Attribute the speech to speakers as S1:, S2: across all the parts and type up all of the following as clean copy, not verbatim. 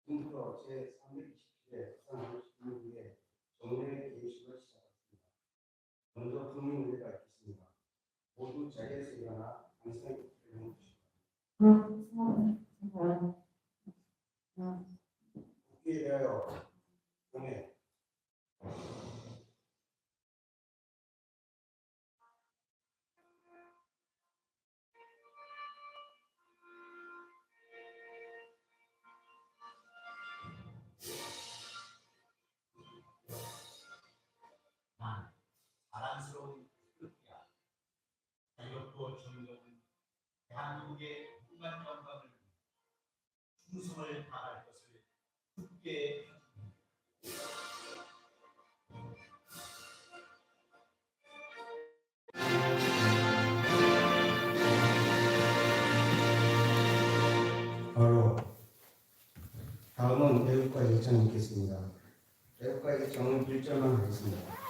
S1: 중국어 제327회 수상 56일에 정례 개시를 시작했습니다. 먼저 국민의회가 있겠습니다. 모두 자리에서 일어나 항상 일어나 주시기 국회에 대하여 정례.
S2: 자랑스러운 태극기야. 자유롭고 정의로운 대한민국의 무관 영광을 충성을 다할 것을 굳게
S1: 바로 다음은 애국가 일정이 있겠습니다. 애국가 일정은 1절만 하겠습니다.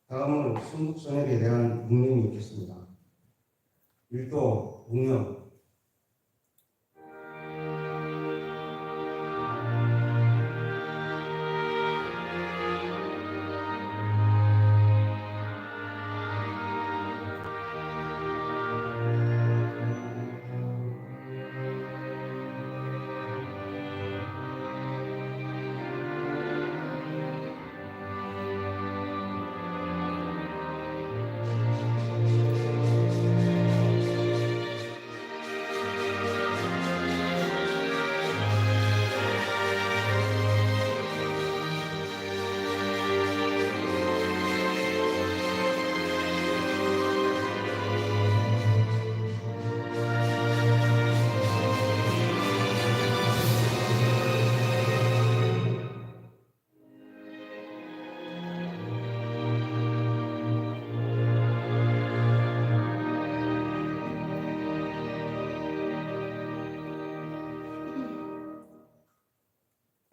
S1: 다음은 순국선열에 대한 묵념이 있겠습니다. 1도 묵념.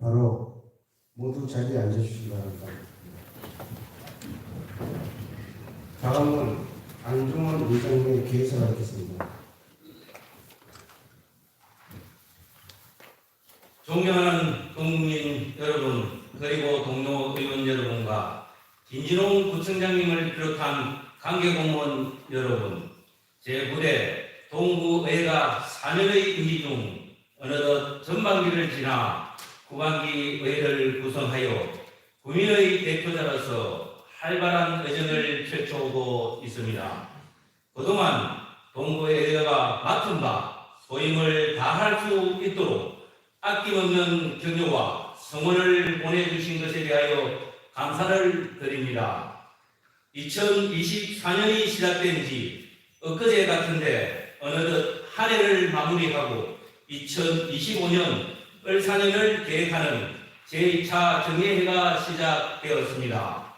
S1: 바로 모두 자리에 앉아주시기 바랍니다. 다음은 안중원 의장님의 개사가 있겠습니다.
S3: 존경하는 국민 여러분, 그리고 동료 의원 여러분과 김진홍 구청장님을 비롯한 관계공무원 여러분, 제9대 동구의회가 4년의 임기 중 어느덧 전반기를 지나 후반기 의회를 구성하여 국민의 대표자로서 활발한 의정을 펼쳐오고 있습니다. 그동안 동구의회가 맡은 바 소임을 다할 수 있도록 아낌없는 격려와 성원을 보내주신 것에 대하여 감사를 드립니다. 2024년이 시작된 지 엊그제 같은데 어느덧 한 해를 마무리하고 2025년 을사년을 계획하는 제2차 정례회가 시작되었습니다.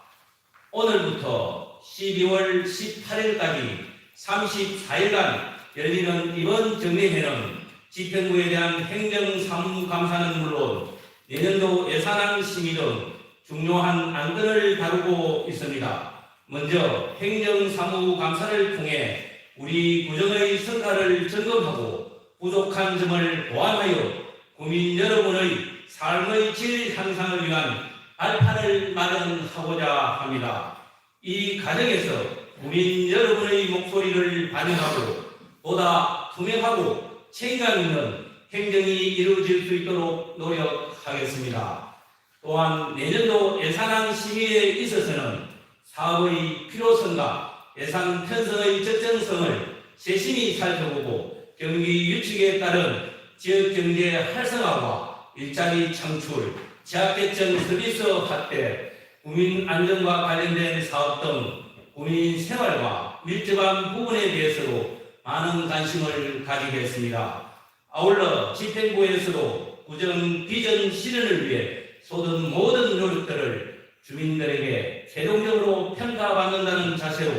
S3: 오늘부터 12월 18일까지 34일간 열리는 이번 정례회는 지평구에 대한 행정사무감사는 물론 내년도 예산안 심의 등 중요한 안건을 다루고 있습니다. 먼저 행정사무감사를 통해 우리 구청의 성과를 점검하고 부족한 점을 보완하여 국민 여러분의 삶의 질 향상을 위한 발판을 마련하고자 합니다. 이 과정에서 국민 여러분의 목소리를 반영하고 보다 투명하고 책임감 있는 행정이 이루어질 수 있도록 노력하겠습니다. 또한 내년도 예산안 심의에 있어서는 사업의 필요성과 예산 편성의 적정성을 세심히 살펴보고 경기 유축에 따른 지역경제 활성화와 일자리 창출, 지하개천 서비스 확대, 국민 안전과 관련된 사업 등 국민 생활과 밀접한 부분에 대해서도 많은 관심을 가지겠습니다. 아울러 집행부에서도 구청 비전 실현을 위해 쏟은 모든 노력들을 주민들에게 최종적으로 평가받는다는 자세로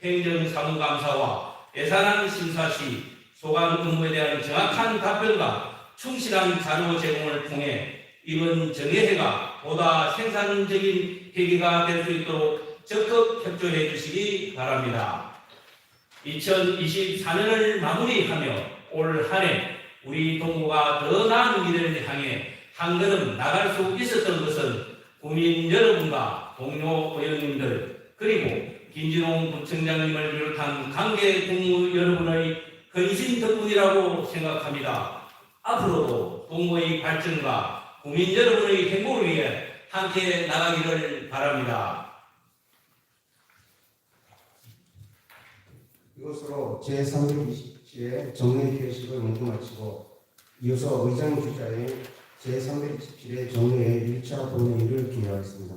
S3: 행정사무감사와 예산안 심사 시 소관 업무에 대한 정확한 답변과 충실한 자료 제공을 통해 이번 정례회가 보다 생산적인 회기가 될 수 있도록 적극 협조해 주시기 바랍니다. 2024년을 마무리하며 올 한 해 우리 동구가 더 나은 미래를 향해 한 걸음 나갈 수 있었던 것은 국민 여러분과 동료 의원님들 그리고 김진홍 부청장님을 비롯한 관계 동무 여러분의 헌신 덕분이라고 생각합니다. 앞으로도 동구의 발전과 국민 여러분의 행복을 위해 함께 나가기를 바랍니다.
S1: 이것으로 제327회 정례 개식을 모두 마치고 이어서 의장 주자의 제327회 정례의 1차 본회의를 기획하겠습니다.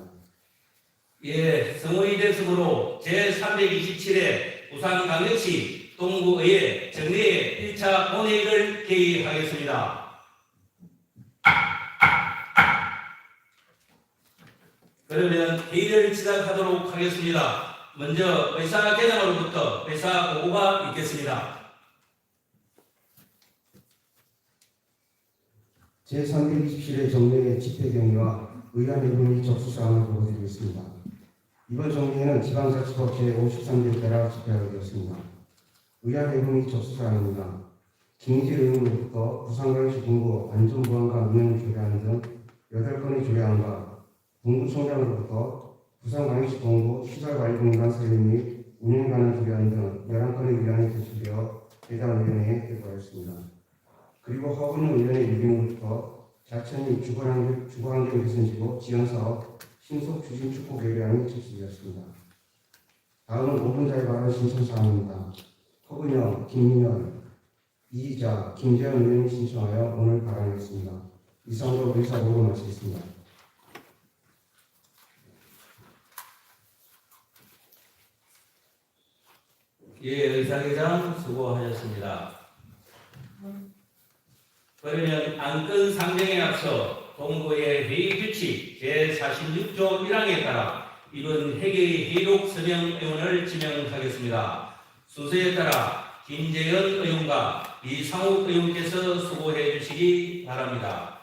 S3: 예, 성의 대승으로 제327회 부산광역시 동구의회 정례 1차 본회의를 개의하겠습니다. 그러면 회의를 시작하도록 하겠습니다. 먼저 의사개장으로부터 의사 보고가 있겠습니다.
S1: 제327회 정례의 집회 경위와 의안의 문의 접수사항을 보고드리겠습니다. 이번 정례에는 지방자치법 제53조에 따라 집회하게 되었습니다. 의안의 문의 접수사항입니다. 김기재 의원으로부터 부산광역시 동구 안전보안과 운영을 조례하는 등 8건의 조례안과 동구청장으로부터 부산광역시 동구 시설관리공단 설립 및 운영에 관한 조례안 등 11건의 의안이 제출되어 해당 위원회에 배포하였습니다. 그리고 허근영 의원의 유림으로부터 자체 및 주거환경 개선지구 지원사업 신속 추진 축소 계획안이 제출되었습니다. 다음은 5분자의 발언 신청사항입니다. 허근영, 김민현, 이희자, 김재현 의원이 신청하여 오늘 발언하겠습니다. 이상으로 의사보고 마치겠습니다.
S3: 예, 의사회장 수고하셨습니다. 그러면 안건 상정에 앞서 동구의 회의 규칙 제46조 1항에 따라 이번 회계의 회의록 서명 의원을 지명하겠습니다. 순서에 따라 김재현 의원과 이상욱 의원께서 수고해 주시기 바랍니다.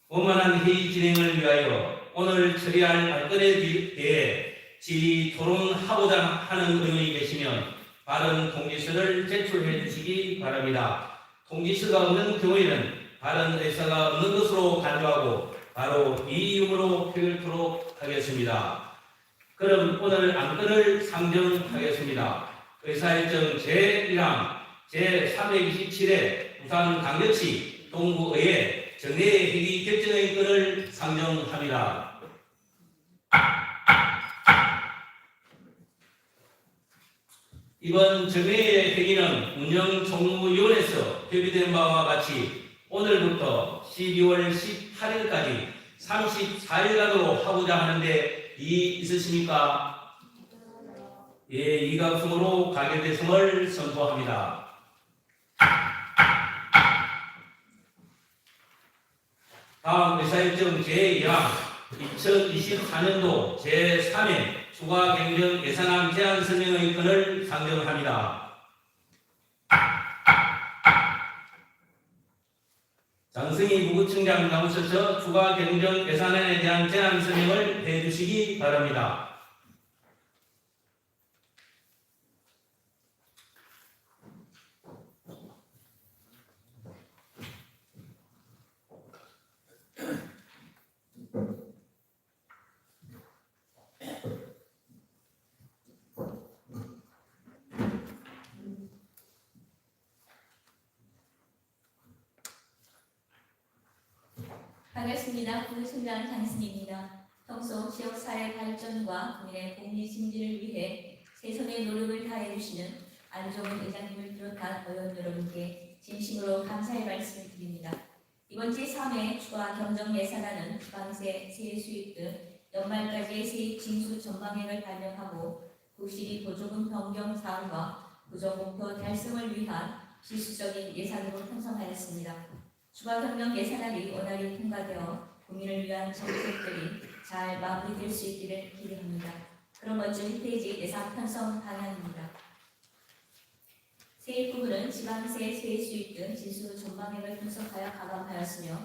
S3: 원만한 회의 진행을 위하여 오늘 처리할 안건에 대해 질의 토론하고자 하는 의원이 계시면 발언 통지서를 제출해 주시기 바랍니다. 통지서가 없는 경우에는 발언 의사가 없는 것으로 간주하고 바로 이의용으로 표결토록 하겠습니다. 그럼 오늘 안건을 상정하겠습니다. 의사일정 제1항 제327회 부산광역시 동구의회 정례회의 결정의 건을 상정합니다. 이번 정례의 회의는 운영총무위원회에서 협의된 바와 같이 오늘부터 12월 18일까지 34일간으로 하고자 하는데 이의 있으십니까? 예, 이강승으로 가결됐음을 선포합니다. 다음 의사일정 제2항 2024년도 제3회 추가 경정 예산안 제안 설명의 건을 상정합니다. 장승희 부구청장 나오셔서 추가 경정 예산안에 대한 제안 설명을 해주시기 바랍니다.
S4: 반갑습니다. 부총장 장신입니다. 평소 지역사회 발전과 국민의 복리 증진을 위해 최선의 노력을 다해주시는 안종훈 의장님을 비롯한 의원 여러분께 진심으로 감사의 말씀을 드립니다. 이번 제3회 추가 경정 예산안은 지방세, 세수입 등 연말까지의 세입 징수 전망액을 반영하고 국시비 보조금 변경 사항과 부정목표 달성을 위한 필수적인 예산으로 편성하였습니다. 추가 경정 예산안이 원활히 통과되어 국민을 위한 정책들이 잘 마무리될 수 있기를 기대합니다. 그럼 먼저 1페이지 예산 편성 방향입니다. 세입 부분은 지방세, 세수입 등 지수 전망액을 분석하여 가감하였으며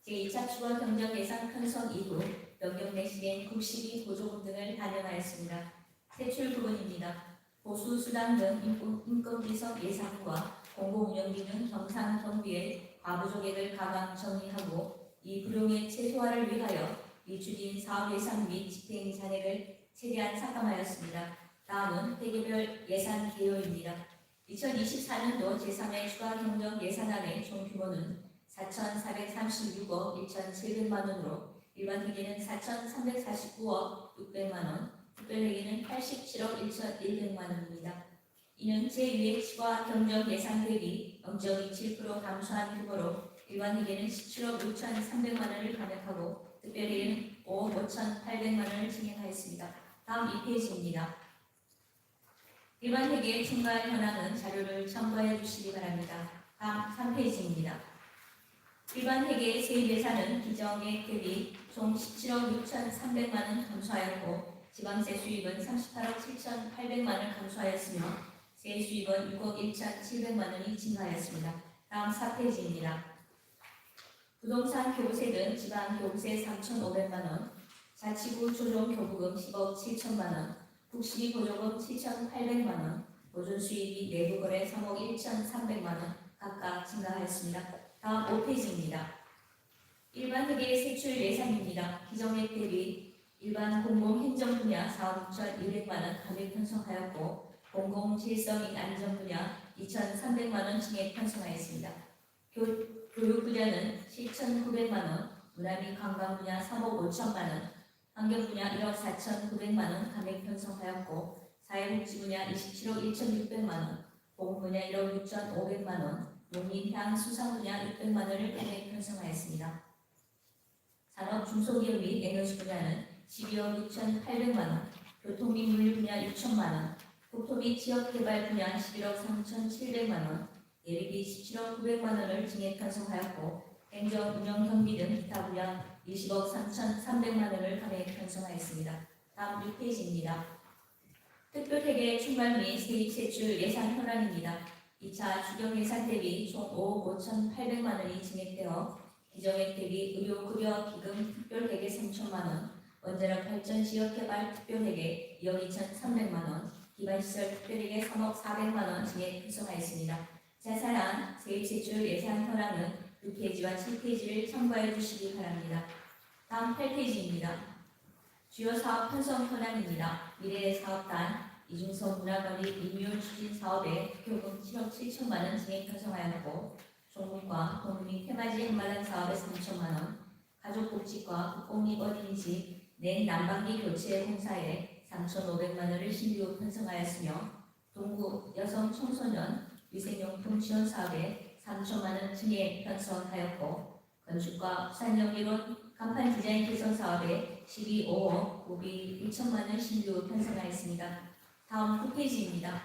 S4: 제2차 추가 경정 예산 편성 이후 변경 내시된 국시비 보조금 등을 반영하였습니다. 세출 부분입니다. 보수수당 등 인건비성 예산과 공공운영비 등 경상 경비의 과부족액을 가감 정리하고 이 불용의 최소화를 위하여 미추진 사업 예산 및 집행 잔액을 최대한 삭감하였습니다. 다음은 회계별 예산 개요입니다. 2024년도 제3회 추가 경정 예산안의 총 규모는 4,436억 1,700만 원으로 일반 회계는 4,349억 600만 원, 특별 회계는 87억 1,100만 원입니다. 이는 제2회 추가 경정 예산 대비 0.27% 감소한 규모로 일반 회계는 17억 6,300만 원을 감액하고 특별 회계는 5억 5,800만 원을 증액하였습니다. 다음 2페이지입니다. 일반 회계 총괄 현황은 자료를 참고해 주시기 바랍니다. 다음 3페이지입니다. 일반 회계 세입 예산은 기정액 대비 총 17억 6,300만 원 감소하였고 지방세 수입은 38억 7,800만 원 감소하였으며 세수입은 6억 1,700만 원이 증가하였습니다. 다음 4페이지입니다. 부동산 교부세 등 지방 교부세 3,500만 원, 자치구 조정 교부금 10억 7천만 원, 국시비 보조금 7,800만 원, 보존 수입이 내부 거래 3억 1,300만 원 각각 증가하였습니다. 다음 5페이지입니다. 일반 회계 세출 예산입니다. 기정액 대비 일반 공공행정 분야 4억 6,200만 원 감액 편성하였고 공공질서및 안전 분야 2,300만 원 증액 편성하였습니다. 교육 분야는 7,900만 원, 문화 및 관광 분야 3억 5천만 원, 환경 분야 1억 4,900만 원 감액 편성하였고 사회복지 분야 27억 1,600만 원, 보건 분야 1억 6,500만 원, 농林향 수산 분야 600만 원을 감액 편성하였습니다. 산업 중소기업 및 에너지 분야는 12억 6,800만 원, 교통 및 물류 분야 6천만 원, 국토 및 지역개발 분야 11억 3,700만 원, 예비비 17억 900만 원을 증액 편성하였고 행정, 운영, 경비 등 기타 분야 20억 3,300만 원을 감액 편성하였습니다. 다음 6페이지입니다. 특별회계 총괄 및 세입 세출 예산 현황입니다. 2차 추경 예산 대비 총 5억 5,800만 원이 증액되어 기정액 대비 의료급여 기금 특별회계 3천만 원, 원자력 발전 지역개발 특별회계 2억 2,300만 원, 기반시설 특별회계 3억 400만 원 증액 편성하였습니다. 자세한 세입세출 예산 현황은 6페이지와 7페이지를 참고해 주시기 바랍니다. 다음 8페이지입니다. 주요 사업 편성 현황입니다. 미래의 사업단 이중성 문화거리 리뉴얼 추진 사업에 교금 7억 7천만 원 증액 편성하였고 종문과 동문이 테마지 한마당 사업에 3천만 원, 가족복지과 국공립 어린이집 냉난방기 교체 공사에 3,500만 원을 신규 편성하였으며 동구 여성 청소년 위생용품 지원 사업에 3천만 원 증액 편성하였고 건축과 부산영리론 간판 디자인 개선 사업에 12억 5비 1천만 원 신규 편성하였습니다. 다음 9페이지입니다.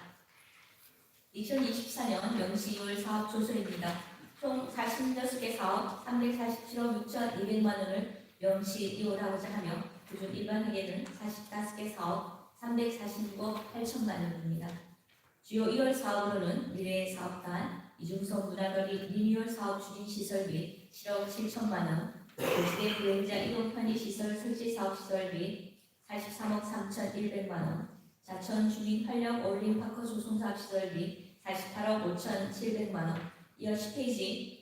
S4: 2024년 영시 2월 사업 조서입니다. 총 46개 사업 347억 6,200만 원을 영시 이월하고자 하며 그중 일반 회계는 45개 사업 346억 8천만 원입니다. 주요 2월 사업으로는 미래의 사업단, 이중성 문화거리 리뉴얼 사업 추진 시설 및 7억 7천만 원, 도시대 비용자 이용 편의 시설 설치 사업 시설 및 43억 3,100만 원, 자천 주민 활력 어울림 파크 조성 사업 시설 및 48억 5,700만 원. 이어 10페이지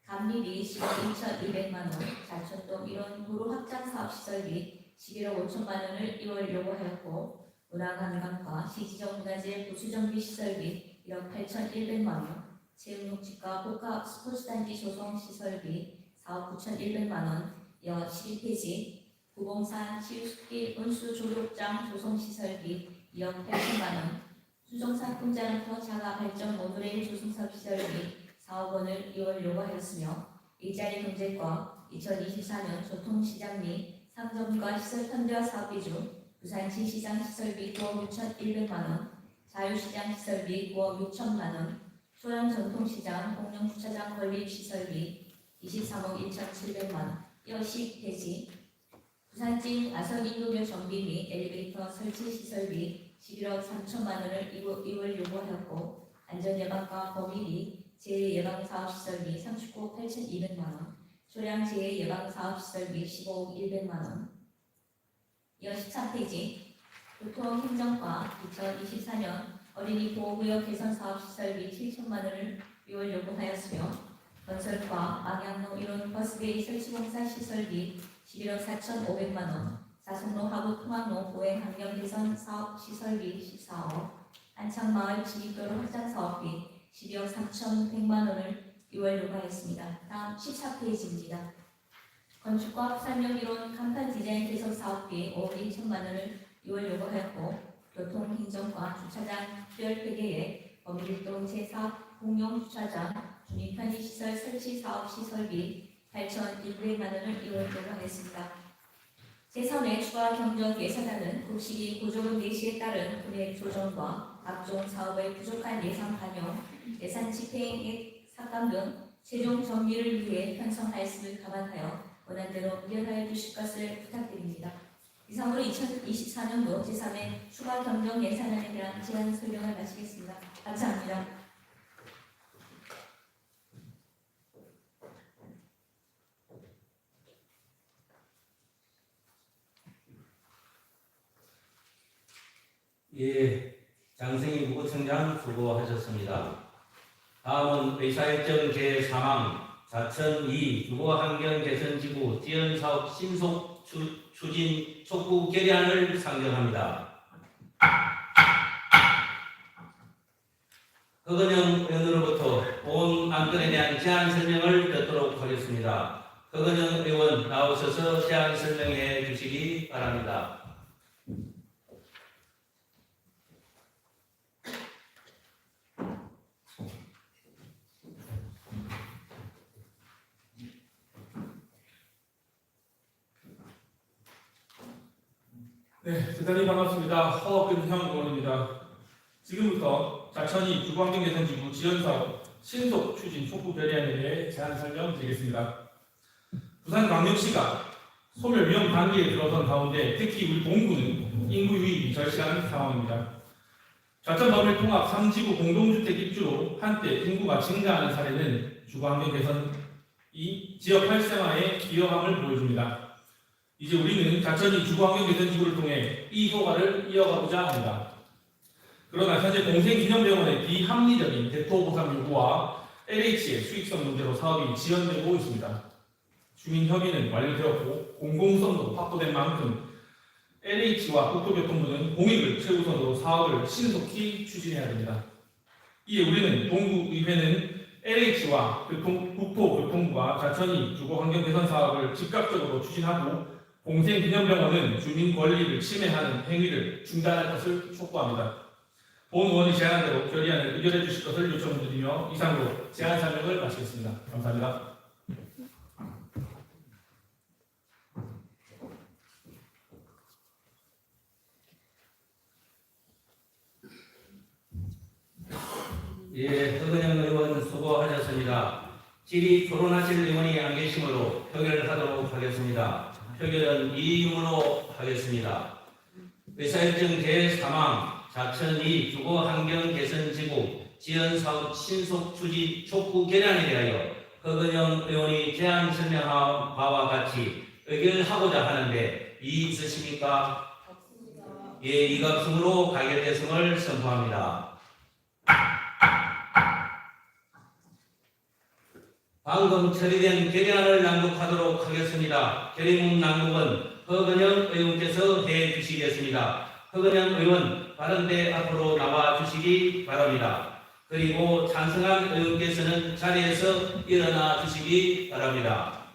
S4: 감리비 10억 2,200만 원, 자천동 일원 도로 확장 사업 시설 및 11억 5천만 원을 2월 요구하였고 문화관광과 시지정 문화재 보수정비 시설 및 1억 8,100만 원, 체육녹지과 복합 스포츠단지 조성 시설 및 사억 9,100만 원. 이어 12페이지 구봉산 치유숲길 운수조력장 조성시설비 2억 8천만 원. 수정산 풍자루터 자가 발전 모노레일 조성사업 시설비 4억 원을 2월 요구하였으며 일자리 경제과 2024년 교통시장 및 상점과 시설 현대화 사업비 중 부산시 시장 시설비 9억 6,100만 원, 자유시장 시설비 9억 6천만 원, 소양 전통시장 공영 주차장 건립 시설비 23억 1,700만 원. 이어 10페이지 부산진 아성인도교 정비 및 엘리베이터 설치 시설비 11억 3천만 원을 2월 요구하였고 안전예방과 범위비 재해예방사업시설비 39억 8,200만 원, 소량 재해예방사업시설비 15억 100만 원. 이어 13페이지 교통행정과 2024년 어린이 보호구역 개선사업시설비 7천만 원을 6월 요구하였으며 건설과 망향로 1호 버스베이 설치공사 시설비 11억 4,500만 원, 사송로 하부 통학로 보행 환경 개선 사업 시설비 14억, 안창마을 진입도로 확장 사업비 12억 3,100만 원을 6월 요구하였습니다. 다음 14페이지입니다. 건축과 부산역 1호 간판 디자인 개선 사업비 5억 1천만 원을 6월 요구하였고 교통행정과 주차장 수열 폐계획 범일동 제4 공용 주차장 주민 편의시설 설치 사업 시설비 8,100만 원을 2월 요구하였습니다. 제3회 추가 경정 예산안은 국시기 구조금 예시에 따른 금액 조정과 각종 사업의 부족한 예산 반영, 예산 집행액 삭감 등 최종 정비를 위해 편성하였음을 감안하여 원안대로 의결하여 주실 것을 부탁드립니다. 이상으로 2024년도 제3회 추가 경정 예산안에 대한 제안 설명을 마치겠습니다. 감사합니다.
S3: 예, 장승희 부구청장 수고하셨습니다. 다음은 의사일정 제3항 4.2 주거환경개선지구 지연사업 신속 추진 촉구 결의안을 상정합니다. 허건영 의원으로부터 본 안건에 대한 제안 설명을 듣도록 하겠습니다. 허건영 의원 나오셔서 제안 설명해 주시기 바랍니다.
S5: 네, 대단히 반갑습니다. 허근형 의원입니다. 지금부터 자천이 주거환경개선지구 지연사업 신속 추진 촉구 결의안에 대해 제안 설명드리겠습니다. 부산광역시가 소멸 위험 단계에 들어선 가운데 특히 우리 동구는 인구 유입이 절실한 상황입니다. 좌천 범위 통합 3지구 공동주택 입주로 한때 인구가 증가하는 사례는 주거환경개선이 지역 활성화에 기여함을 보여줍니다. 이제 우리는 자천이 주거환경개선지구를 통해 이 효과를 이어가고자 합니다. 그러나 현재 공생기념병원의 비합리적인 대토보상 요구와 LH의 수익성 문제로 사업이 지연되고 있습니다. 주민협의는 완료되었고 공공성도 확보된 만큼 LH와 국토교통부는 공익을 최우선으로 사업을 신속히 추진해야 됩니다. 이에 우리는 동구의회는 LH와 국토교통부가 자천이 주거환경개선 사업을 즉각적으로 추진하고 공생기념병원은 주민 권리를 침해하는 행위를 중단할 것을 촉구합니다. 본 의원이 제안한 대로 결의안을 의결해 주실 것을 요청드리며 이상으로 제안 설명을 마치겠습니다. 감사합니다.
S3: 예, 허근영 의원 수고하셨습니다. 질의 토론하실 의원이 안 계시므로 표결하도록 하겠습니다. 표결은 이의문으로 하겠습니다. 의사일정 제3항 4.2 주거환경개선지구 지연사업 신속 추진 촉구 결의안에 대하여 허근영 의원이 제안 설명한 바와 같이 의결하고자 하는데 이의 있으십니까? 예, 이각승으로 가결됐음을 선포합니다. 방금 처리된 결의안을 낭독하도록 하겠습니다. 결의문 낭독은 허근영 의원께서 해주시겠습니다. 허근영 의원 발언대 앞으로 나와 주시기 바랍니다. 그리고 찬성한 의원께서는 자리에서 일어나 주시기 바랍니다.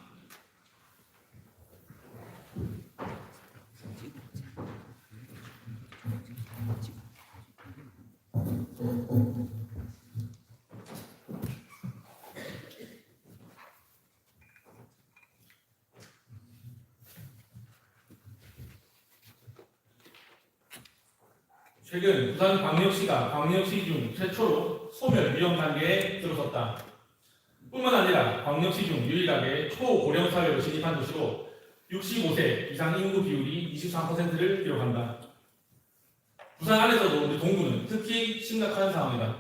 S5: 최근 부산광역시가 광역시 중 최초로 소멸 위험 단계에 들어섰다. 뿐만 아니라 광역시 중 유일하게 초고령 사회로 진입한 도시로 65세 이상 인구 비율이 23%를 기록한다. 부산 안에서도 우리 동구는 특히 심각한 상황이다.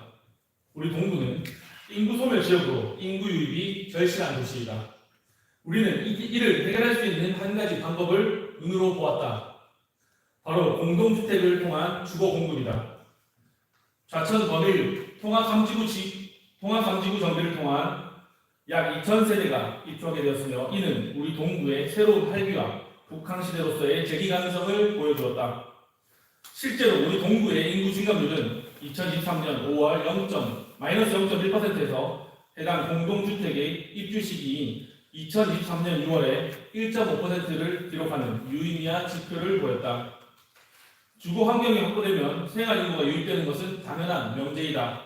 S5: 우리 동구는 인구 소멸 지역으로 인구 유입이 절실한 도시이다. 우리는 이를 해결할 수 있는 한 가지 방법을 눈으로 보았다. 바로 공동주택을 통한 주거 공급이다. 좌천 범일 통합 3지구 정비를 통한 약 2,000세대가 입주하게 되었으며 이는 우리 동구의 새로운 활기와 북한시대로서의 재기 가능성을 보여주었다. 실제로 우리 동구의 인구 증가율은 2023년 5월 -0.1%에서 해당 공동주택의 입주 시기인 2023년 6월에 1.5%를 기록하는 유의미한 지표를 보였다. 주거 환경이 확보되면 생활 인구가 유입되는 것은 당연한 명제이다.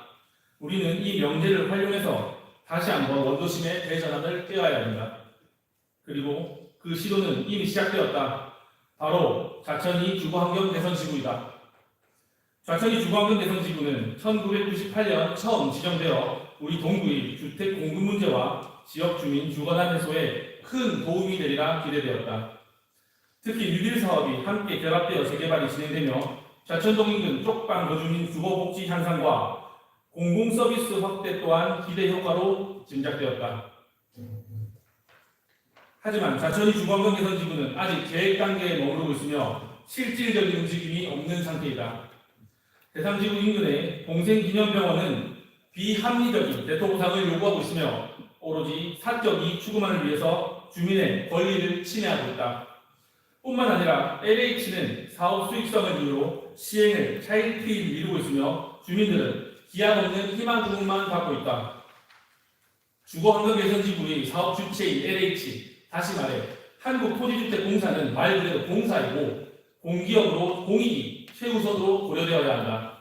S5: 우리는 이 명제를 활용해서 다시 한번 원도심의 대전환을 깨워야 합니다. 그리고 그 시도는 이미 시작되었다. 바로 좌천이 주거환경 개선지구이다. 좌천이 주거환경 개선지구는 1998년 처음 지정되어 우리 동구의 주택 공급 문제와 지역 주민 주거난 해소에 큰 도움이 되리라 기대되었다. 특히 뉴딜 사업이 함께 결합되어 재개발이 진행되며 좌천동 인근 쪽방 거주민 주거복지 향상과 공공서비스 확대 또한 기대 효과로 짐작되었다. 하지만 좌천이 주거환경 개선지구는 아직 계획 단계에 머무르고 있으며 실질적인 움직임이 없는 상태이다. 대상지구 인근의 공생기념병원은 비합리적인 대토 보상을 요구하고 있으며 오로지 사적 이익 추구만을 위해서 주민의 권리를 침해하고 있다. 뿐만 아니라 LH는 사업 수익성을 이유로 시행을 차일피일 미루고 있으며 주민들은 기약 없는 희망 부분만 받고 있다. 주거환경개선지구의 사업 주체인 LH, 다시 말해 한국토지주택공사는 말 그대로 공사이고 공기업으로 공익이 최우선으로 고려되어야 한다.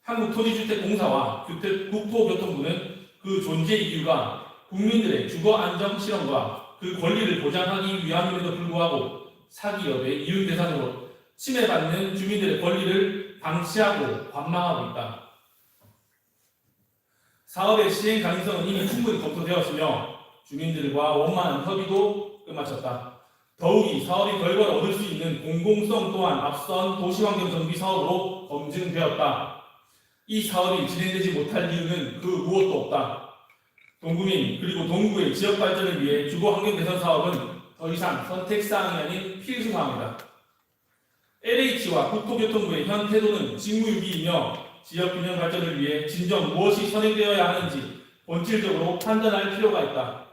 S5: 한국토지주택공사와 국토교통부는 그 존재 이유가 국민들의 주거 안정 실현과 그 권리를 보장하기 위함임에도 불구하고 사기업의 이윤 대상으로 침해받는 주민들의 권리를 방치하고 관망하고 있다. 사업의 시행 가능성은 이미 충분히 검토되었으며 주민들과 원만한 협의도 끝마쳤다. 더욱이 사업이 결과를 얻을 수 있는 공공성 또한 앞선 도시환경 정비 사업으로 검증되었다. 이 사업이 진행되지 못할 이유는 그 무엇도 없다. 동구민 그리고 동구의 지역 발전을 위해 주거환경 개선 사업은 더 이상 선택사항이 아닌 필수사항이다. LH와 국토교통부의 현 태도는 직무유기이며 지역균형 발전을 위해 진정 무엇이 선행되어야 하는지 본질적으로 판단할 필요가 있다.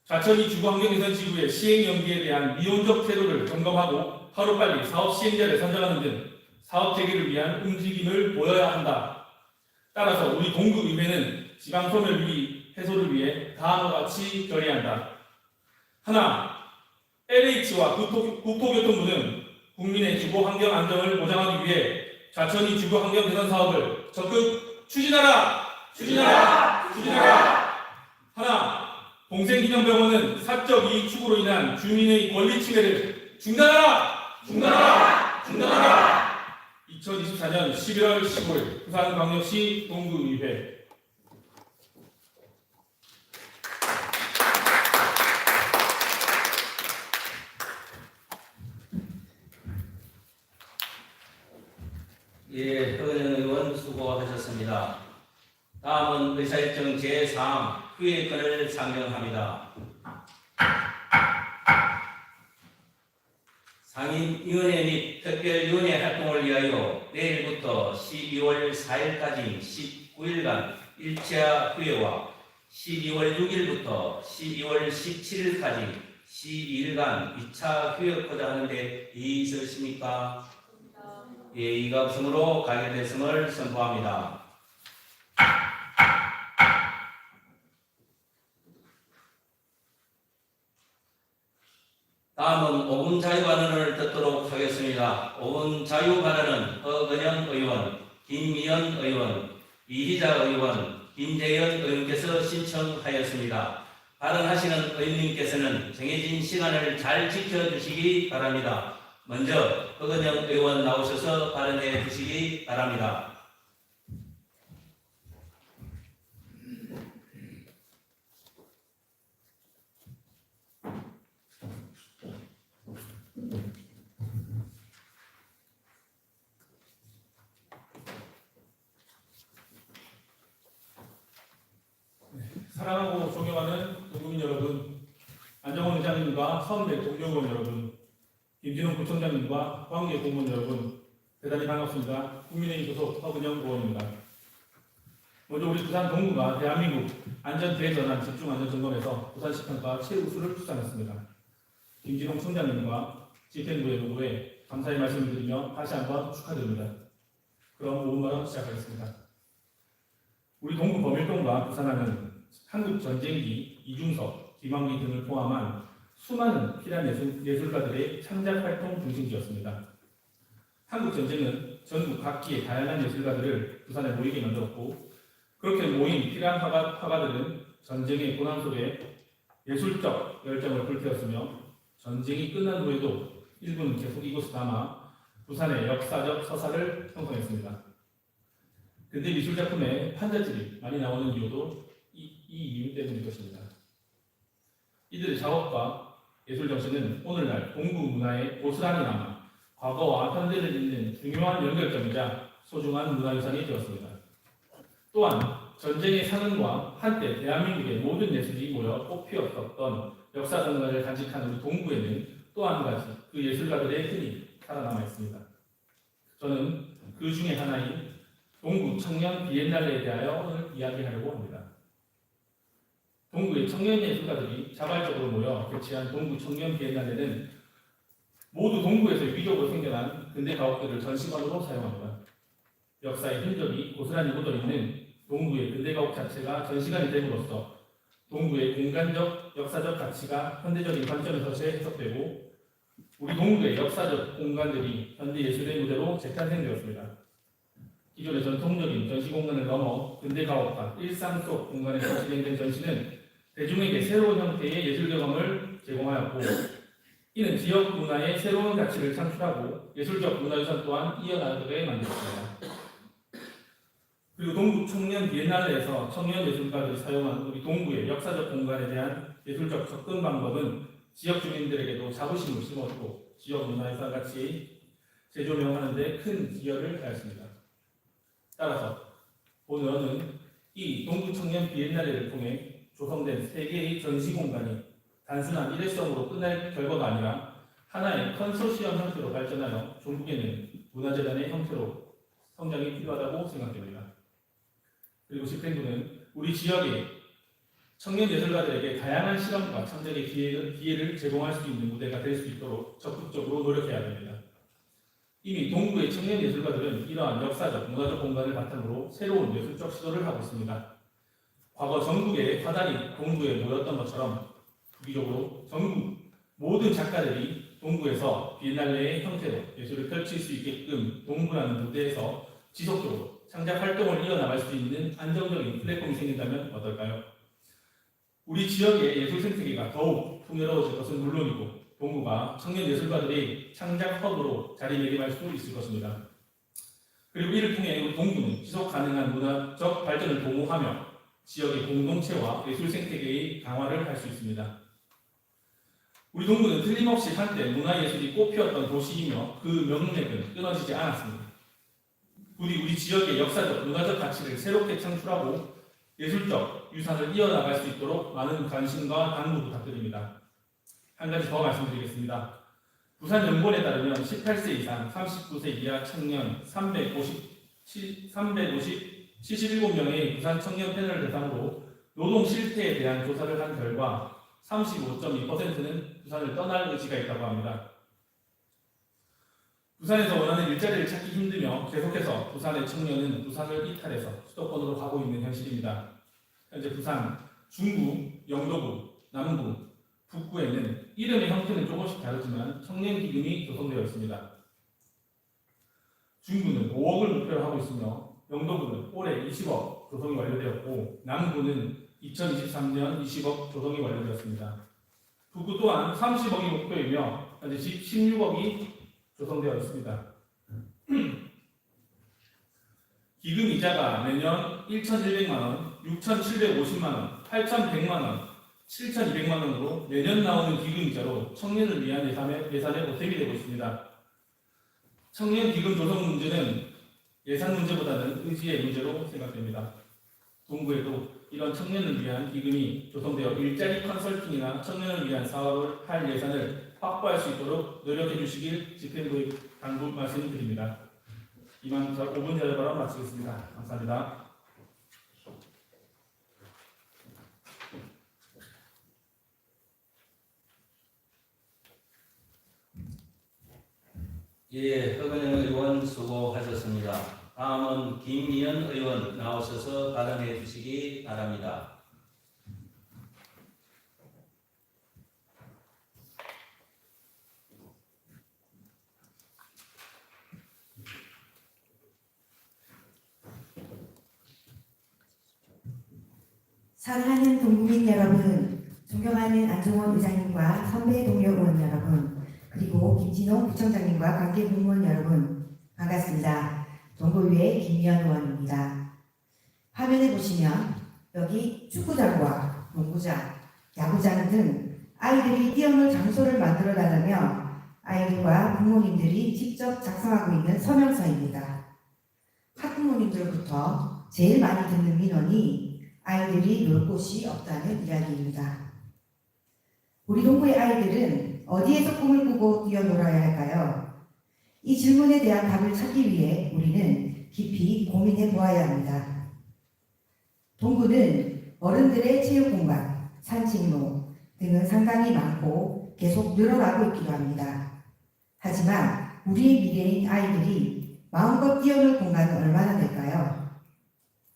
S5: 좌천이 주거환경개선지구의 시행 연기에 대한 미온적 태도를 점검하고 하루빨리 사업 시행자를 선정하는 등 사업 재개를 위한 움직임을 보여야 한다. 따라서 우리 동구의회는 지방소멸위기 해소를 위해 다음과 같이 결의한다. 하나, LH와 국토교통부는 국민의 주거환경 안정을 보장하기 위해 좌천이 주거환경 개선 사업을 적극 추진하라! 하나, 공생기념병원은 사적 이익 추구로 인한 주민의 권리 침해를 중단하라! 2024년 11월 15일 부산광역시 동구의회.
S3: 예, 허은영 의원 수고하셨습니다. 다음은 의사일정 제3 후회권을 상정합니다. 상임위원회 및 특별위원회 활동을 위하여 내일부터 12월 4일까지 19일간 1차 후회와 12월 6일부터 12월 17일까지 12일간 2차 후회하고자 하는데 이의 있으십니까? 예의가 없으므로 가결됐음을 선포합니다. 다음은 5분 자유발언을 듣도록 하겠습니다. 5분 자유발언은 허근영 의원, 김미연 의원, 이희자 의원, 김재현 의원께서 신청하였습니다. 발언하시는 의원님께서는 정해진 시간을 잘 지켜주시기 바랍니다. 먼저 허근영 의원 나오셔서 발언해 주시기 바랍니다.
S5: 사랑하고 존경하는 동국민 여러분, 안정원 의장님과 서은배 동료의원 여러분, 김진웅 부총장님과 관계 공무원 여러분, 대단히 반갑습니다. 국민의힘 소속 허근영 의원입니다. 먼저 우리 부산 동구가 대한민국 안전대전환 집중안전점검에서 부산시평가 최우수를 수상했습니다. 김진웅 총장님과 집행부의 노고에 감사의 말씀을 드리며 다시 한번 축하드립니다. 그럼 5분 발언 시작하겠습니다. 우리 동구 범일동과 부산하는 한국 전쟁기 이중섭, 김왕기 등을 포함한 수많은 피란 예술가들의 창작 활동 중심지였습니다. 한국 전쟁은 전국 각기의 다양한 예술가들을 부산에 모이게 만들었고, 그렇게 모인 피란 화가들은 전쟁의 고난 속에 예술적 열정을 불태웠으며, 전쟁이 끝난 후에도 일부는 계속 이곳에 남아 부산의 역사적 서사를 형성했습니다. 근대 미술 작품에 판자집이 많이 나오는 이유도 이 이유 때문일 것입니다. 이들의 작업과 예술 정신은 오늘날 동구 문화에 고스란히 남아 과거와 현대를 잇는 중요한 연결점이자 소중한 문화유산이 되었습니다. 또한 전쟁의 상흔과 한때 대한민국의 모든 예술이 모여 꽃피웠었던 역사 전환을 간직한 우리 동구에는 또 한 가지 그 예술가들의 흔히 살아남아 있습니다. 저는 그 중에 하나인 동구 청년 비엔날레에 대하여 오늘 이야기하려고 합니다. 동구의 청년 예술가들이 자발적으로 모여 개최한 동구 청년 비엔날레는 모두 동구에서 유기적으로 생겨난 근대 가옥들을 전시관으로 사용합니다. 역사의 흔적이 고스란히 묻어있는 동구의 근대 가옥 자체가 전시관이 됨으로써 동구의 공간적, 역사적 가치가 현대적인 관점에서 재해석되고 우리 동구의 역사적 공간들이 현대 예술의 무대로 재탄생되었습니다. 기존의 전통적인 전시 공간을 넘어 근대 가옥과 일상 속 공간에서 진행된 전시는 대중에게 새로운 형태의 예술 경험을 제공하였고, 이는 지역 문화의 새로운 가치를 창출하고 예술적 문화유산 또한 이어나가게 만들었습니다. 그리고 동구 청년 비엔날레에서 청년 예술가들이 사용한 우리 동구의 역사적 공간에 대한 예술적 접근 방법은 지역 주민들에게도 자부심을 심었고 지역 문화유산 가치 재조명하는 데 큰 기여를 하였습니다. 따라서 오늘은 이 동구 청년 비엔날레를 통해 조성된 세 개의 전시 공간이 단순한 일회성으로 끝날 결과가 아니라 하나의 컨소시엄 형태로 발전하여 종국에는 문화재단의 형태로 성장이 필요하다고 생각됩니다. 그리고 집행부는 우리 지역의 청년 예술가들에게 다양한 실험과 창작의 기회를 제공할 수 있는 무대가 될 수 있도록 적극적으로 노력해야 됩니다. 이미 동구의 청년 예술가들은 이러한 역사적, 문화적 공간을 바탕으로 새로운 예술적 시도를 하고 있습니다. 과거 전국의 화단이 동구에 모였던 것처럼 부기적으로 전국 모든 작가들이 동구에서 비엔날레의 형태로 예술을 펼칠 수 있게끔 동구라는 무대에서 지속적으로 창작 활동을 이어나갈 수 있는 안정적인 플랫폼이 생긴다면 어떨까요? 우리 지역의 예술 생태계가 더욱 풍요로워질 것은 물론이고 동구가 청년 예술가들의 창작 허브로 자리매김할 수 있을 것입니다. 그리고 이를 통해 우리 동구는 지속 가능한 문화적 발전을 도모하며 지역의 공동체와 예술 생태계의 강화를 할 수 있습니다. 우리 동구는 틀림없이 한때 문화예술이 꽃피웠던 도시이며 그 명맥은 끊어지지 않았습니다. 부디 우리 지역의 역사적, 문화적 가치를 새롭게 창출하고 예술적 유산을 이어나갈 수 있도록 많은 관심과 당부 부탁드립니다. 한 가지 더 말씀드리겠습니다. 부산연구원에 따르면 18세 이상 39세 이하 청년 377명의 부산 청년 패널을 대상으로 노동 실태에 대한 조사를 한 결과 35.2%는 부산을 떠날 의지가 있다고 합니다. 부산에서 원하는 일자리를 찾기 힘들며 계속해서 부산의 청년은 부산을 이탈해서 수도권으로 가고 있는 현실입니다. 현재 부산, 중구, 영도구, 남구, 북구에는 이름의 형태는 조금씩 다르지만 청년 기금이 조성되어 있습니다. 중구는 5억을 목표로 하고 있으며 영도구는 올해 20억 조성이 완료되었고 남구는 2023년 20억 조성이 완료되었습니다. 북구 또한 30억이 목표이며 현재 16억이 조성되어 있습니다. 기금 이자가 매년 1,100만 원, 6,750만 원, 8,100만 원, 7,200만 원으로 매년 나오는 기금 이자로 청년을 위한 예산에 보탬이 되고 있습니다. 청년 기금 조성 문제는 예산 문제보다는 의지의 문제로 생각됩니다. 동구에도 이런 청년을 위한 기금이 조성되어 일자리 컨설팅이나 청년을 위한 사업을 할 예산을 확보할 수 있도록 노력해 주시길 집행부에 당부 말씀드립니다. 이만 5분 자료 발언 마치겠습니다. 감사합니다.
S3: 예, 허근영 의원 수고하셨습니다. 다음은 김미연 의원 나오셔서 발언해 주시기 바랍니다.
S6: 사랑하는 동국민 여러분, 존경하는 안종원 의장님과 선배 동료 의원 여러분, 그리고 김진홍 부청장님과 관계 공무원 여러분, 반갑습니다. 동구의회 김미연 의원입니다. 화면에 보시면 여기 축구장과 농구장, 야구장 등 아이들이 뛰어놀 장소를 만들어 달라며 아이들과 부모님들이 직접 작성하고 있는 서명서입니다. 학부모님들부터 제일 많이 듣는 민원이 아이들이 놀 곳이 없다는 이야기입니다. 우리 동구의 아이들은 어디에서 꿈을 꾸고 뛰어놀아야 할까요? 이 질문에 대한 답을 찾기 위해 우리는 깊이 고민해 보아야 합니다. 동구는 어른들의 체육공간, 산책로 등은 상당히 많고 계속 늘어나고 있기도 합니다. 하지만 우리의 미래인 아이들이 마음껏 뛰어놀 공간은 얼마나 될까요?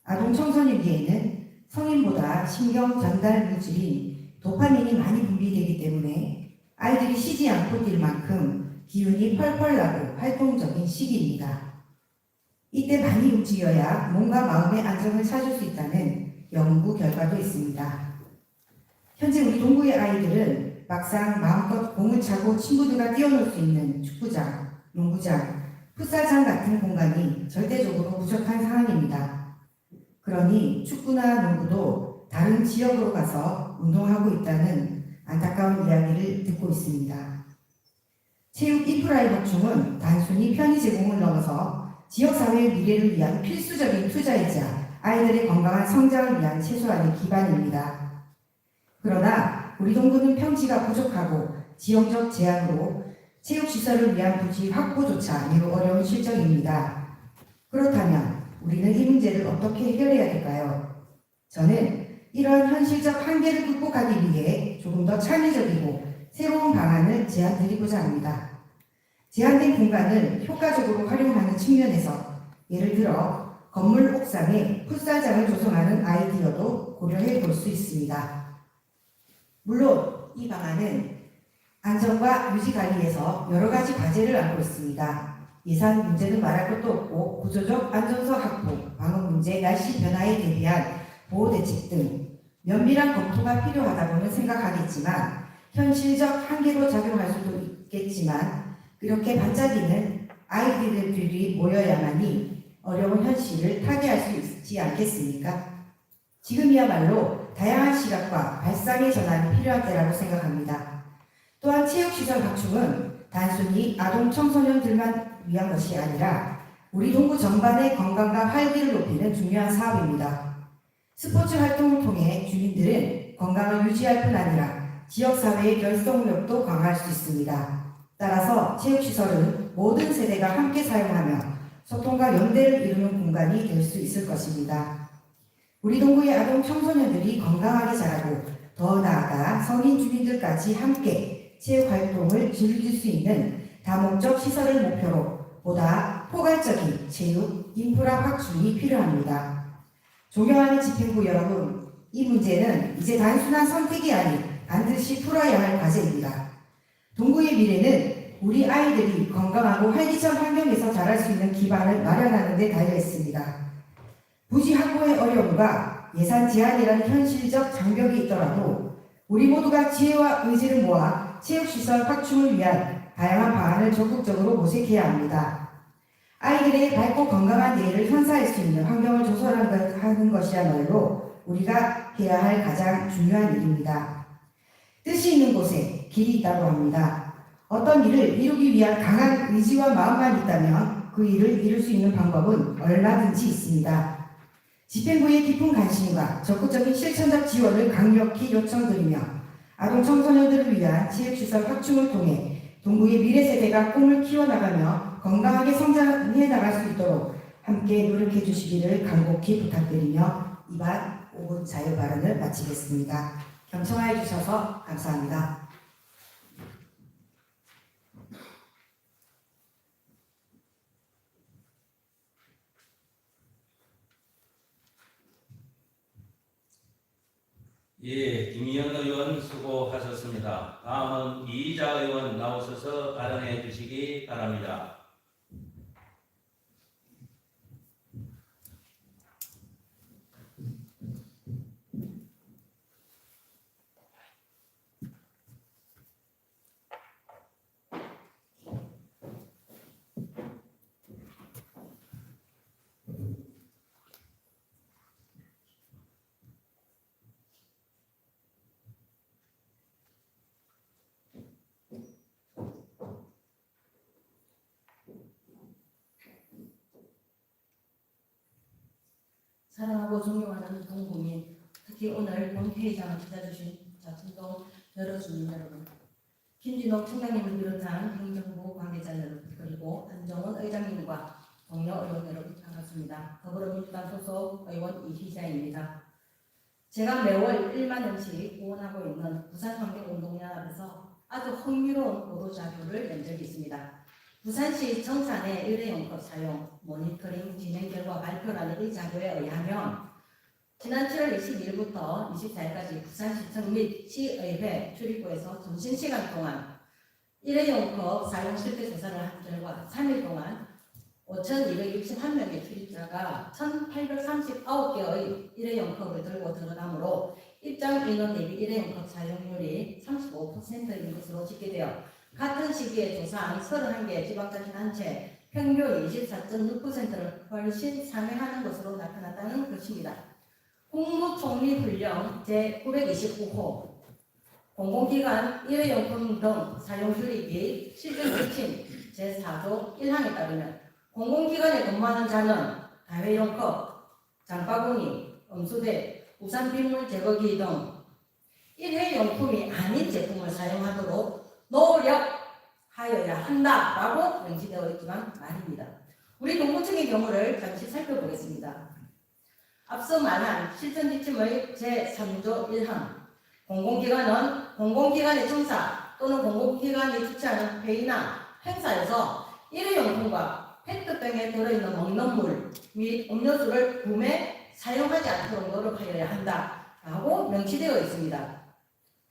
S6: 아동 청소년기에는 성인보다 신경 전달 물질인 도파민이 많이 분비되기 때문에 아이들이 쉬지 않고 뛸 만큼 기운이 펄펄 나고 활동적인 시기입니다. 이때 많이 움직여야 몸과 마음의 안정을 찾을 수 있다는 연구 결과도 있습니다. 현재 우리 동구의 아이들은 막상 마음껏 공을 차고 친구들과 뛰어놀 수 있는 축구장, 농구장, 풋살장 같은 공간이 절대적으로 부족한 상황입니다. 그러니 축구나 농구도 다른 지역으로 가서 운동하고 있다는 안타까운 이야기를 듣고 있습니다. 체육 인프라의 확충은 단순히 편의 제공을 넘어서 지역사회의 미래를 위한 필수적인 투자이자 아이들의 건강한 성장을 위한 최소한의 기반입니다. 그러나 우리 동구는 평지가 부족하고 지형적 제약으로 체육시설을 위한 부지 확보조차 매우 어려운 실정입니다. 그렇다면 우리는 이 문제를 어떻게 해결해야 될까요? 저는 이러한 현실적 한계를 극복하기 위해 조금 더 창의적이고 새로운 방안을 제안드리고자 합니다. 제한된 공간을 효과적으로 활용하는 측면에서 예를 들어 건물 옥상에 풋살장을 조성하는 아이디어도 고려해 볼 수 있습니다. 물론 이 방안은 안전과 유지 관리에서 여러 가지 과제를 안고 있습니다. 예산 문제는 말할 것도 없고 구조적 안전서 확보, 방어 문제, 날씨 변화에 대비한 보호 대책 등 면밀한 검토가 필요하다고는 생각하겠지만 현실적 한계로 작용할 수도 있겠지만 이렇게 반짝이는 아이들이 모여야만이 어려운 현실을 타개할 수 있지 않겠습니까? 지금이야말로 다양한 시각과 발상의 전환이 필요한 때라고 생각합니다. 또한 체육시설 확충은 단순히 아동 청소년들만 위한 것이 아니라 우리 동구 전반의 건강과 활기를 높이는 중요한 사업입니다. 스포츠 활동을 통해 주민들은 건강을 유지할 뿐 아니라 지역사회의 결속력도 강화할 수 있습니다. 따라서 체육시설은 모든 세대가 함께 사용하며 소통과 연대를 이루는 공간이 될 수 있을 것입니다. 우리 동구의 아동 청소년들이 건강하게 자라고 더 나아가 성인 주민들까지 함께 체육활동을 즐길 수 있는 다목적 시설을 목표로 보다 포괄적인 체육, 인프라 확충이 필요합니다. 존경하는 집행부 여러분, 이 문제는 이제 단순한 선택이 아닌 반드시 풀어야 할 과제입니다. 동구의 미래는 우리 아이들이 건강하고 활기찬 환경에서 자랄 수 있는 기반을 마련하는 데 달려 있습니다. 부지 확보의 어려움과 예산 제한이라는 현실적 장벽이 있더라도 우리 모두가 지혜와 의지를 모아 체육시설 확충을 위한 다양한 방안을 적극적으로 모색해야 합니다. 아이들의 밝고 건강한 내일을 선사할 수 있는 환경을 조성하는 것이야말로 우리가 해야 할 가장 중요한 일입니다. 뜻이 있는 곳에 길이 있다고 합니다. 어떤 일을 이루기 위한 강한 의지와 마음만 있다면 그 일을 이룰 수 있는 방법은 얼마든지 있습니다. 집행부의 깊은 관심과 적극적인 실천적 지원을 강력히 요청드리며 아동 청소년들을 위한 체육시설 확충을 통해 동구의 미래 세대가 꿈을 키워나가며 건강하게 성장해 나갈 수 있도록 함께 노력해 주시기를 간곡히 부탁드리며 이번 5분 자유 발언을 마치겠습니다. 경청하여 주셔서 감사합니다.
S3: 예, 김희영 의원 수고하셨습니다. 다음은 이희자 의원 나오셔서 발언해 주시기 바랍니다.
S7: 사랑하고 존경하는 동국민, 특히 오늘 본회의장을 찾아주신 자친동 여러주민 여러분, 김진옥 총장님을 비롯한 행정부 관계자 여러분, 그리고 안정원 의장님과 동료 의원 여러분 반갑습니다. 더불어민주당 소속 의원 이희자입니다. 제가 매월 1만 원씩 후원하고 있는 부산환경운동연합에서 아주 흥미로운 보도자료를 낸 적이 있습니다. 부산시 정산의 일회용컵 사용 모니터링 진행 결과 발표라는 이 자료에 의하면 지난 7월 22일부터 24일까지 부산시청 및 시의회 출입구에서 점심시간 동안 일회용컵 사용 실태 조사를 한 결과 3일 동안 5,261명의 출입자가 1,839개의 일회용컵을 들고 들어가므로 입장 인원 대비 일회용컵 사용률이 35%인 것으로 집계되어 같은 시기에 조사한 31개 지방자치단체 평균 24.6%를 훨씬 상회하는 것으로 나타났다는 것입니다. 국무총리훈령 제929호 공공기관 일회용품 등 사용률이 및 실질 지침 제4조 1항에 따르면 공공기관에 근무하는 자는 다회용컵, 장바구니, 음수대, 우산 빗물 제거기 등 일회용품이 아닌 제품을 사용하도록 노력하여야 한다라고 명시되어 있지만 말입니다. 우리 동구청의 경우를 잠시 살펴보겠습니다. 앞서 말한 실천 지침의 제3조 1항 공공기관은 공공기관의 청사 또는 공공기관이 주최하는 회의나 행사에서 일회용품과 페트병에 들어있는 먹는 물 및 음료수를 구매, 사용하지 않도록 노력하여야 한다라고 명시되어 있습니다.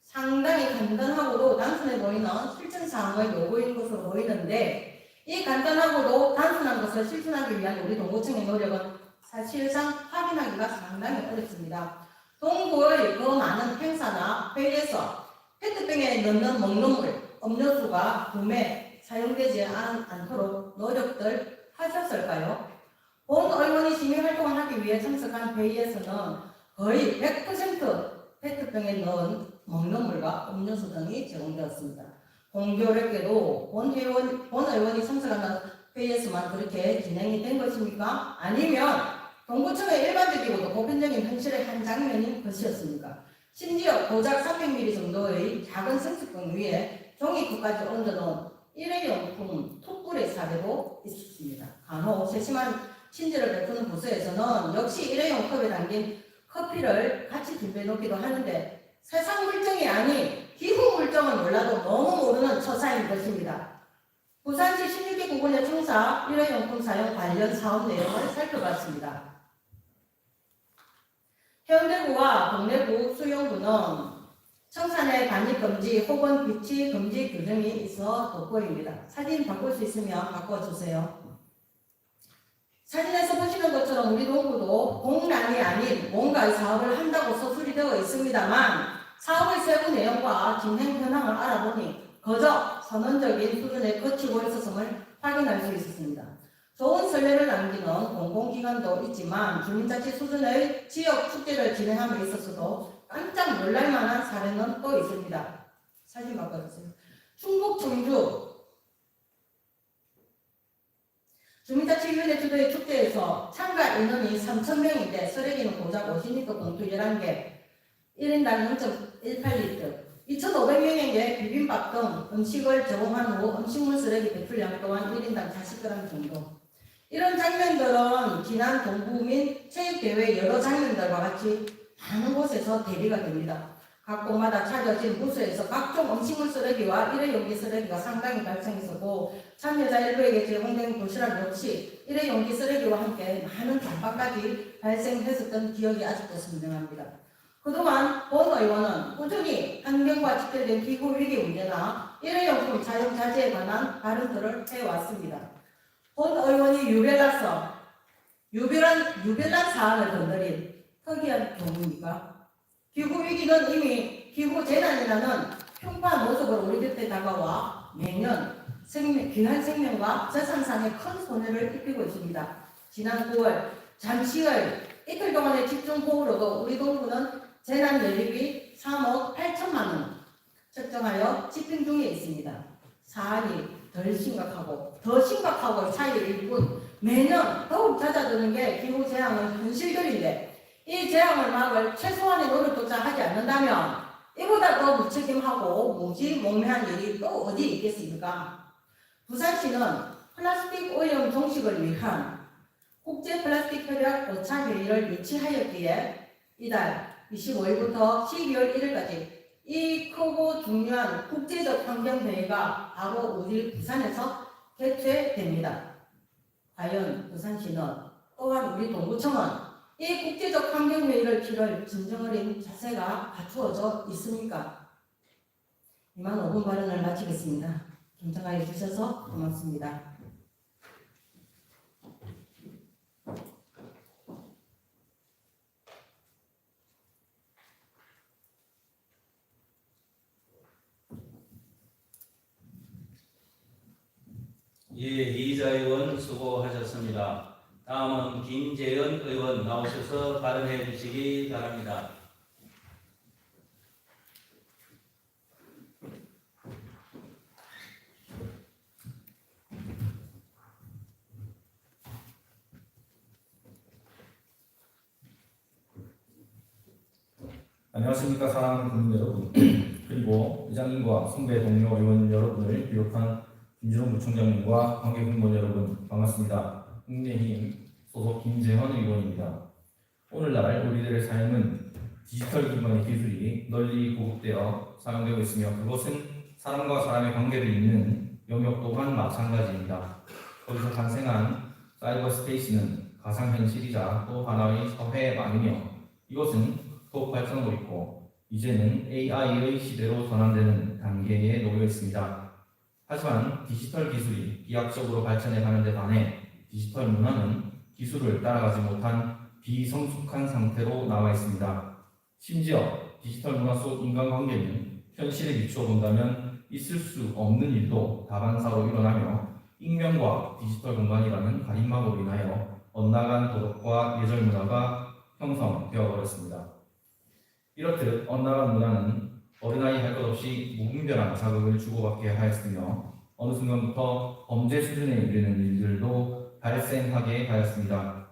S7: 상당히 간단하고도 단순해 보이는 실천 사항을 요구인 것으로 보이는데 이 간단하고도 단순한 것을 실천하기 위한 우리 동구청의 노력은 사실상 확인하기가 상당히 어렵습니다. 동구의 더 많은 행사나 회의에서 페트병에 넣는 먹는 물, 음료수가 구매, 사용되지 않도록 노력들 하셨을까요? 본 의원이 시민활동을 하기 위해 참석한 회의에서는 거의 100% 페트병에 넣은 먹는 물과 음료수 등이 제공되었습니다. 공교롭게도 본 의원이 참석하는 회의에서만 그렇게 진행이 된 것입니까? 아니면 동구청의 일반적이고도 보편적인 현실의 한 장면인 것이었습니까? 심지어 고작 300ml 정도의 작은 생수병 위에 종이컵까지 얹어놓은 일회용품 툭불의 사례도 있었습니다. 간혹 세심한 친절을 베푸는 부서에서는 역시 일회용컵에 담긴 커피를 같이 준비해 놓기도 하는데 세상 물정이 아닌 기후 물정은 몰라도 너무 모르는 처사인 것입니다. 부산시 16개 구군의 청사 일회용품 사용 관련 사업 내용을 살펴봤습니다. 해운대구와 동래구 수영구는 청산의 반입금지 혹은 비치 금지 규정이 있어 돋보입니다. 사진 바꿀 수 있으면 바꿔주세요. 사진에서 보시는 것처럼 우리 동구도 공란이 아닌 뭔가 사업을 한다고 서술이 되어 있습니다만 사업의 세부 내용과 진행 현황을 알아보니 그저 선언적인 수준에 거치고 있었음을 확인할 수 있었습니다. 좋은 선례를 남기는 공공기관도 있지만 주민자치 수준의 지역 축제를 진행함에 있어서도 깜짝 놀랄 만한 사례는 또 있습니다. 사진 바꿔주세요. 충북 청주 주민자치위원회 주도의 축제에서 참가 인원이 3,000명인데 쓰레기는 고작 50리터 봉투 11개, 1인당 0.18리터, 2,500명에게 비빔밥 등 음식을 제공한 후 음식물 쓰레기 배출량 또한 1인당 40g 정도. 이런 장면들은 지난 동구민 체육대회 여러 장면들과 같이 많은 곳에서 대비가 됩니다. 각 곳마다 차려진 부스에서 각종 음식물 쓰레기와 일회용기 쓰레기가 상당히 발생했었고 참여자 일부에게 제공된 도시락 역시 일회용기 쓰레기와 함께 많은 잔바까지 발생했었던 기억이 아직도 선명합니다. 그동안 본 의원은 꾸준히 환경과 직결된 기후 위기 문제나 일회용품 사용 자제에 관한 발언들을 해왔습니다. 본 의원이 유별난 사안을 건드린 특이한 경우입니까? 기후 위기는 이미 기후 재난이라는 흉파 모습으로 우리 곁에 다가와 매년 귀한 생명과 재산상의 큰 손해를 입히고 있습니다. 지난 9월 잠시의 이틀 동안의 집중호우로도 우리 동구는 재난 예비비 3억 8천만 원 책정하여 집행 중에 있습니다. 사안이 더 심각하고 차이일 뿐 매년 더욱 잦아드는 게 기후 재앙의 현실들인데 이 재앙을 막을 최소한의 노력조차 하지 않는다면 이보다 더 무책임하고 무지몽매한 일이 또 어디 있겠습니까? 부산시는 플라스틱 오염 종식을 위한 국제 플라스틱 협약 5차 회의를 유치하였기에 이달 25일부터 12월 1일까지 이 크고 중요한 국제적 환경회의가 바로 우리 부산에서 개최됩니다. 과연 부산시는 또한 우리 동구청은 이 국제적 환경회의를 치를 진정 어린 자세가 갖추어져 있습니까? 이만 5분 발언을 마치겠습니다. 경청하여 주셔서 고맙습니다.
S3: 예, 이희자 의원 수고하셨습니다. 다음은 김재현 의원 나오셔서 발언해 주시기 바랍니다.
S8: 안녕하십니까 사랑하는 국민 여러분 그리고 의장님과 선배 동료 의원 여러분을 비롯한 김준호 부총장님과 관계 공무원 여러분 반갑습니다. 국민의힘 소속 김재현 의원입니다. 오늘날 우리들의 삶은 디지털 기반의 기술이 널리 보급되어 사용되고 있으며 그것은 사람과 사람의 관계를 잇는 영역 또한 마찬가지입니다. 거기서 탄생한 사이버 스페이스는 가상현실이자 또 하나의 사회망이며 이것은 더욱 발전하고 있고 이제는 AI의 시대로 전환되는 단계에 놓여 있습니다. 하지만 디지털 기술이 비약적으로 발전해가는 데 반해 디지털 문화는 기술을 따라가지 못한 비성숙한 상태로 나와 있습니다. 심지어 디지털 문화 속 인간관계는 현실에 비추어 본다면 있을 수 없는 일도 다반사로 일어나며 익명과 디지털 공간이라는 가림막으로 인하여 엇나간 도덕과 예절 문화가 형성되어 버렸습니다. 이렇듯 엇나간 문화는 어린아이 할 것 없이 무분별한 자극을 주고받게 하였으며 어느 순간부터 범죄 수준에 이르는 일들도 발생하게 하였습니다.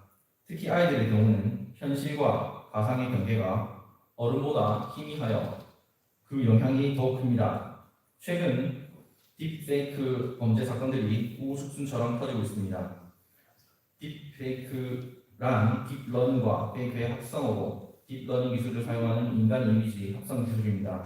S8: 특히 아이들의 경우는 현실과 가상의 경계가 어른보다 희미하여 그 영향이 더 큽니다. 최근 딥페이크 범죄 사건들이 우후죽순처럼 터지고 있습니다. 딥페이크란 딥러닝과 페이크의 합성어로 딥러닝 기술을 사용하는 인간 이미지 합성 기술입니다.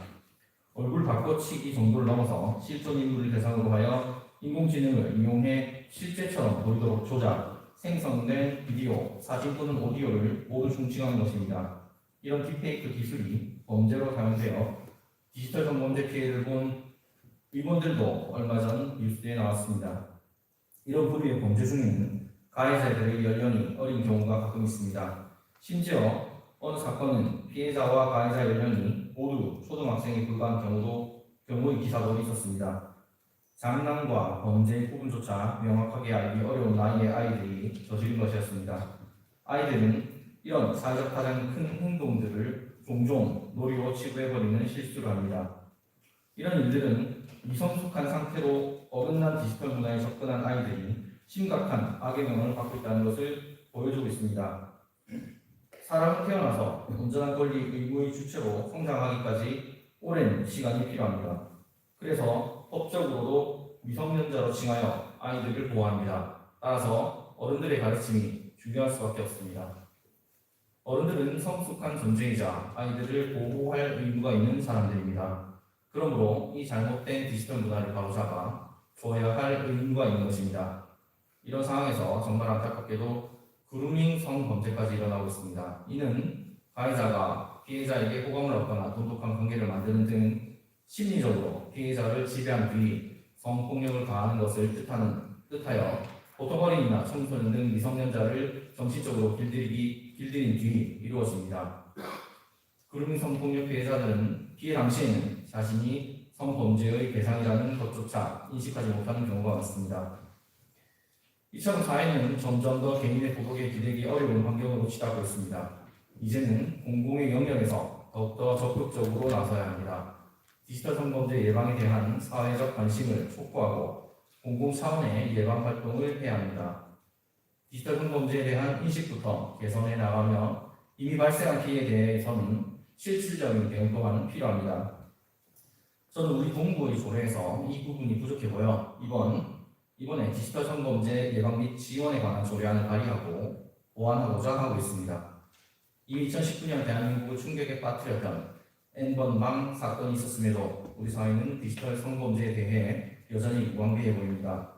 S8: 얼굴 바꿔치기 정도를 넘어서 실존 인물을 대상으로 하여 인공지능을 이용해 실제처럼 보이도록 조작, 생성된 비디오, 사진 또는 오디오를 모두 중칭하는 것입니다. 이런 딥페이크 기술이 범죄로 사용되어 디지털 성범죄 피해를 본 의원들도 얼마 전 뉴스에 나왔습니다. 이런 부류의 범죄 중에는 가해자들의 연령이 어린 경우가 가끔 있습니다. 심지어 어느 사건은 피해자와 가해자 연령이 모두 초등학생에 불과한 경우의 기사도 있었습니다. 장난과 범죄의 구분조차 명확하게 알기 어려운 나이의 아이들이 저지른 것이었습니다. 아이들은 이런 사회적 가장 큰 행동들을 종종 놀이로 치부해버리는 실수를 합니다. 이런 일들은 미성숙한 상태로 어긋난 디지털 문화에 접근한 아이들이 심각한 악영향을 받고 있다는 것을 보여주고 있습니다. 사람은 태어나서 온전한 권리 의무의 주체로 성장하기까지 오랜 시간이 필요합니다. 그래서 법적으로도 미성년자로 칭하여 아이들을 보호합니다. 따라서 어른들의 가르침이 중요할 수밖에 없습니다. 어른들은 성숙한 존재이자 아이들을 보호할 의무가 있는 사람들입니다. 그러므로 이 잘못된 디지털 문화를 바로잡아 줘야 할 의무가 있는 것입니다. 이런 상황에서 정말 안타깝게도 그루밍 성범죄까지 일어나고 있습니다. 이는 가해자가 피해자에게 호감을 얻거나 돈독한 관계를 만드는 등 심리적으로 피해자를 지배한 뒤 성폭력을 가하는 것을 뜻하여 보통 어린이나 청소년 등 미성년자를 정신적으로 길들인 뒤 이루어집니다. 그루밍 성폭력 피해자들은 피해 당시에는 자신이 성범죄의 대상이라는 것조차 인식하지 못하는 경우가 많습니다. 이처럼 사회는 점점 더 개인의 도덕에 기대기 어려운 환경으로 치닫고 있습니다. 이제는 공공의 영역에서 더욱더 적극적으로 나서야 합니다. 디지털 성범죄 예방에 대한 사회적 관심을 촉구하고 공공 차원의 예방 활동을 해야 합니다. 디지털 성범죄에 대한 인식부터 개선해 나가며 이미 발생한 피해에 대해서는 실질적인 대응 또한 필요합니다. 저는 우리 동부의 조례에서 이 부분이 부족해 보여 이번에 디지털 성범죄 예방 및 지원에 관한 조례안을 발의하고 보완하고자 하고 있습니다. 이미 2019년 대한민국을 충격에 빠뜨렸던 N번 망 사건이 있었음에도 우리 사회는 디지털 성범죄에 대해 여전히 무방비해 보입니다.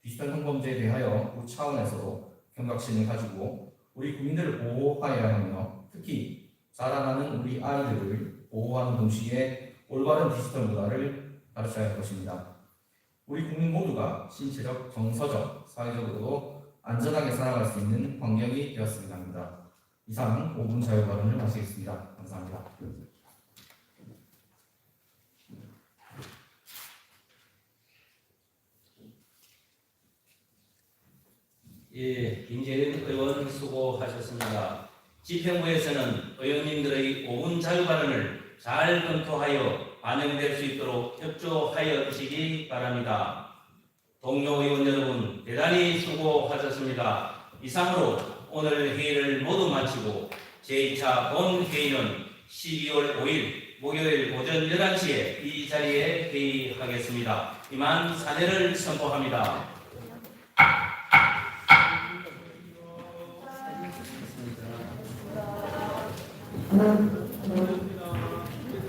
S8: 디지털 성범죄에 대하여 그 차원에서도 경각심을 가지고 우리 국민들을 보호하여야 하며 특히 자라나는 우리 아이들을 보호하는 동시에 올바른 디지털 문화를 가르쳐야 할 것입니다. 우리 국민 모두가 신체적, 정서적, 사회적으로도 안전하게 살아갈 수 있는 환경이 되었으면 합니다. 이상 5분 자유 발언을 마치겠습니다. 감사합니다.
S3: 예, 김재현 의원 수고하셨습니다. 집행부에서는 의원님들의 5분 자유 발언을 잘 검토하여 반영될 수 있도록 협조하여 주시기 바랍니다. 동료 의원 여러분 대단히 수고하셨습니다. 이상으로 오늘 회의를 모두 마치고 제2차 본회의는 12월 5일 목요일 오전 11시에 이 자리에 회의하겠습니다. 이만 사례를 선포합니다.
S6: 네.